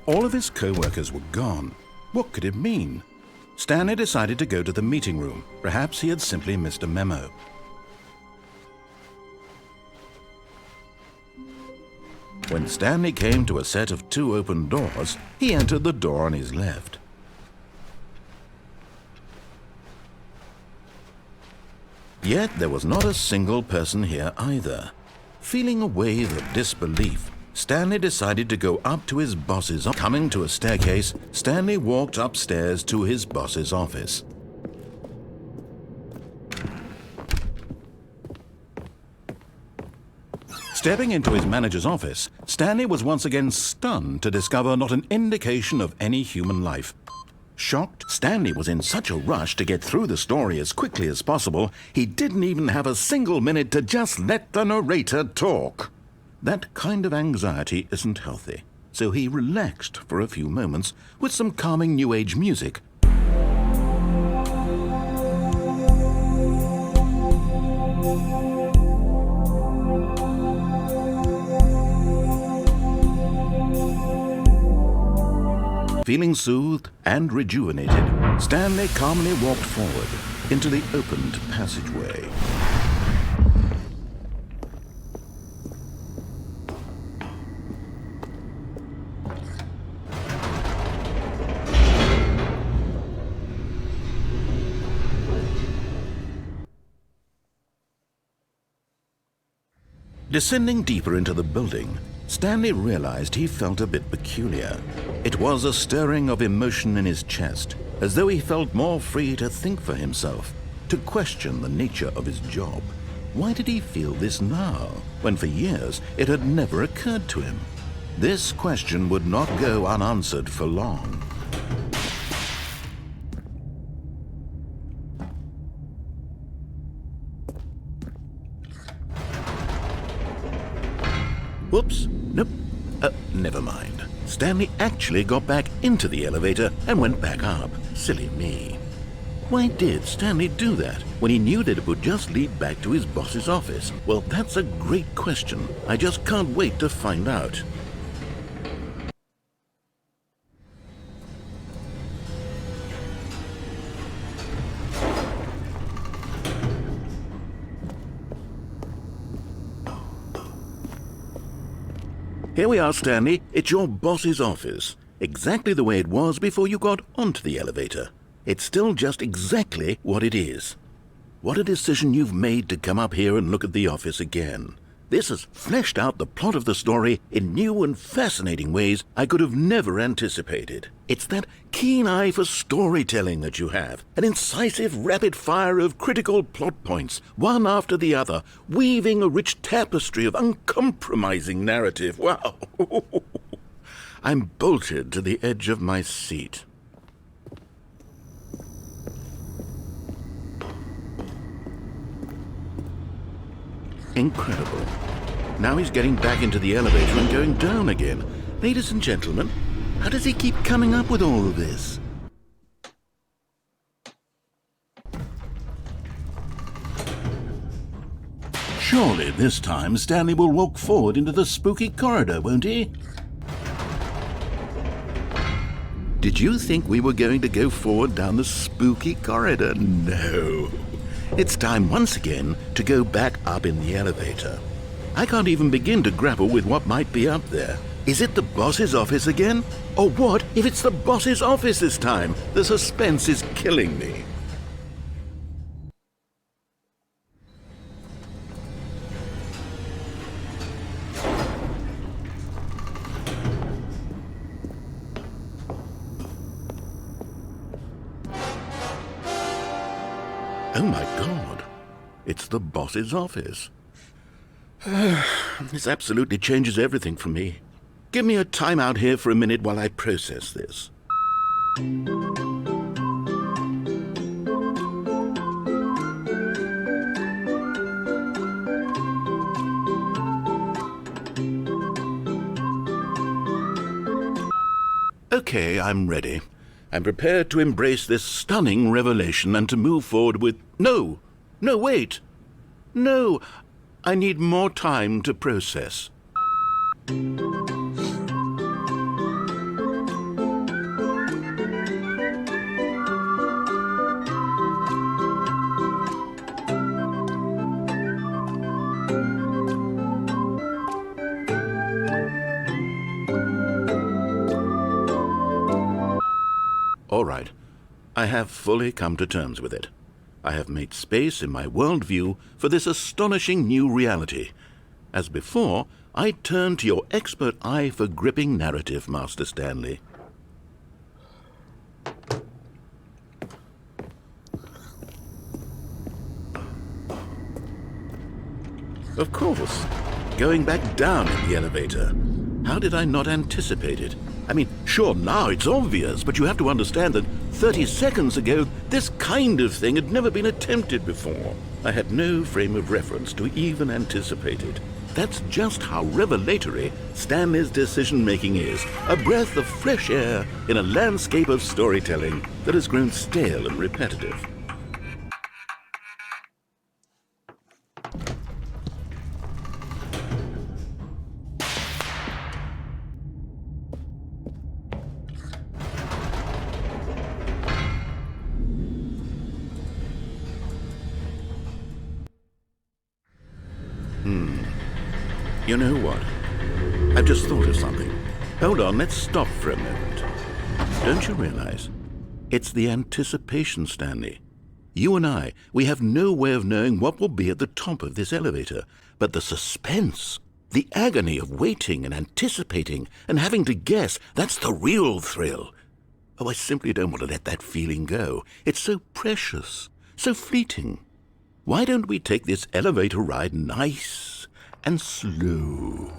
All of his co-workers were gone. What could it mean? Stanley decided to go to the meeting room. Perhaps he had simply missed a memo. When Stanley came to a set of 2 open doors, he entered the door on his left. Yet there was not a single person here either. Feeling a wave of disbelief, Stanley decided to go up to his boss's office. Coming to a staircase, Stanley walked upstairs to his boss's office. Stepping into his manager's office, Stanley was once again stunned to discover not an indication of any human life. Shocked, Stanley was in such a rush to get through the story as quickly as possible, he didn't even have a single minute to just let the narrator talk. That kind of anxiety isn't healthy, so he relaxed for a few moments with some calming New Age music. Feeling soothed and rejuvenated, Stanley calmly walked forward into the opened passageway. Descending deeper into the building, Stanley realized he felt a bit peculiar. It was a stirring of emotion in his chest, as though he felt more free to think for himself, to question the nature of his job. Why did he feel this now, when for years it had never occurred to him? This question would not go unanswered for long. Whoops, nope, never mind. Stanley actually got back into the elevator and went back up. Silly me. Why did Stanley do that when he knew that it would just lead back to his boss's office? Well, that's a great question. I just can't wait to find out. Here we are, Stanley. It's your boss's office. Exactly the way it was before you got onto the elevator. It's still just exactly what it is. What a decision you've made to come up here and look at the office again. This has fleshed out the plot of the story in new and fascinating ways I could have never anticipated. It's that keen eye for storytelling that you have, an incisive rapid fire of critical plot points, one after the other, weaving a rich tapestry of uncompromising narrative. Wow! I'm bolted to the edge of my seat. Incredible. Now he's getting back into the elevator and going down again. Ladies and gentlemen, how does he keep coming up with all of this? Surely this time Stanley will walk forward into the spooky corridor, won't he? Did you think we were going to go forward down the spooky corridor? No. It's time once again to go back up in the elevator. I can't even begin to grapple with what might be up there. Is it the boss's office again? Or what if it's the boss's office this time? The suspense is killing me. Oh my God, it's the boss's office. This absolutely changes everything for me. Give me a time out here for a minute while I process this. Okay, I'm ready. I'm prepared to embrace this stunning revelation and to move forward with... No, wait. No, I need more time to process. All right, I have fully come to terms with it. I have made space in my worldview for this astonishing new reality. As before, I turn to your expert eye for gripping narrative, Master Stanley. Of course, going back down in the elevator. How did I not anticipate it? I mean, sure, now it's obvious, but you have to understand that 30 seconds ago, this kind of thing had never been attempted before. I had no frame of reference to even anticipate it. That's just how revelatory Stanley's decision-making is. A breath of fresh air in a landscape of storytelling that has grown stale and repetitive. You know what? I've just thought of something. Hold on, let's stop for a moment. Don't you realize? It's the anticipation, Stanley. You and I, we have no way of knowing what will be at the top of this elevator. But the suspense, the agony of waiting and anticipating and having to guess, that's the real thrill. Oh, I simply don't want to let that feeling go. It's so precious, so fleeting. Why don't we take this elevator ride nice and slow?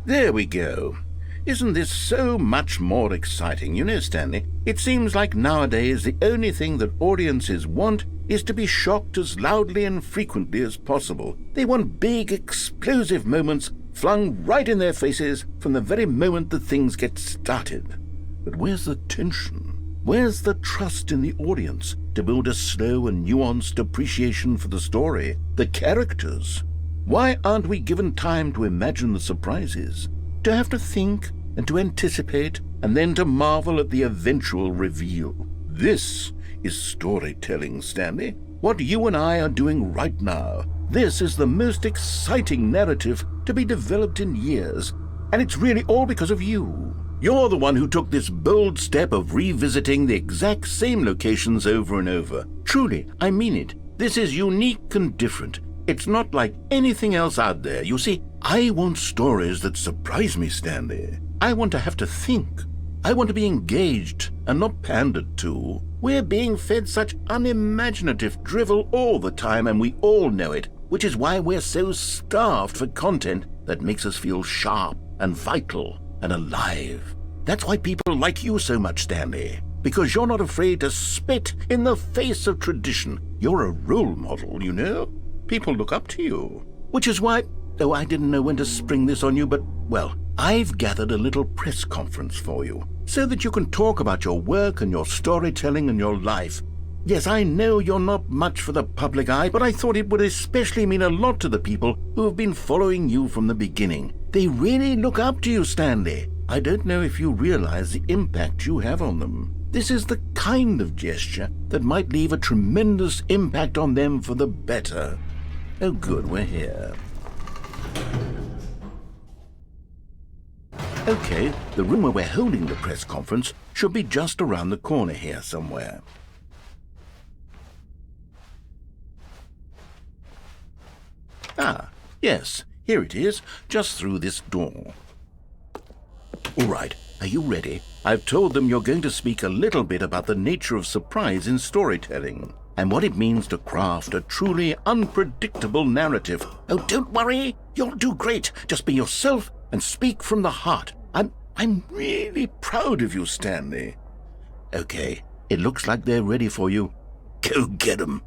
There we go. Isn't this so much more exciting? You know, Stanley, it seems like nowadays the only thing that audiences want is to be shocked as loudly and frequently as possible. They want big, explosive moments flung right in their faces from the very moment that things get started. But where's the tension? Where's the trust in the audience to build a slow and nuanced appreciation for the story, the characters? Why aren't we given time to imagine the surprises, to have to think and to anticipate, and then to marvel at the eventual reveal? This is storytelling, Stanley. What you and I are doing right now. This is the most exciting narrative to be developed in years, and it's really all because of you. You're the one who took this bold step of revisiting the exact same locations over and over. Truly, I mean it. This is unique and different. It's not like anything else out there. You see, I want stories that surprise me, Stanley. I want to have to think. I want to be engaged and not pandered to. We're being fed such unimaginative drivel all the time, and we all know it, which is why we're so starved for content that makes us feel sharp and vital and alive. That's why people like you so much, Stanley, because you're not afraid to spit in the face of tradition. You're a role model, you know? People look up to you. Which is why, though I didn't know when to spring this on you, but, well, I've gathered a little press conference for you, so that you can talk about your work and your storytelling and your life. Yes, I know you're not much for the public eye, but I thought it would especially mean a lot to the people who have been following you from the beginning. They really look up to you, Stanley. I don't know if you realize the impact you have on them. This is the kind of gesture that might leave a tremendous impact on them for the better. Oh, good, we're here. Okay, the room where we're holding the press conference should be just around the corner here somewhere. Ah, yes, here it is, just through this door. All right, are you ready? I've told them you're going to speak a little bit about the nature of surprise in storytelling and what it means to craft a truly unpredictable narrative. Oh, don't worry, you'll do great. Just be yourself and speak from the heart. I'm really proud of you, Stanley. Okay, it looks like they're ready for you. Go get 'em.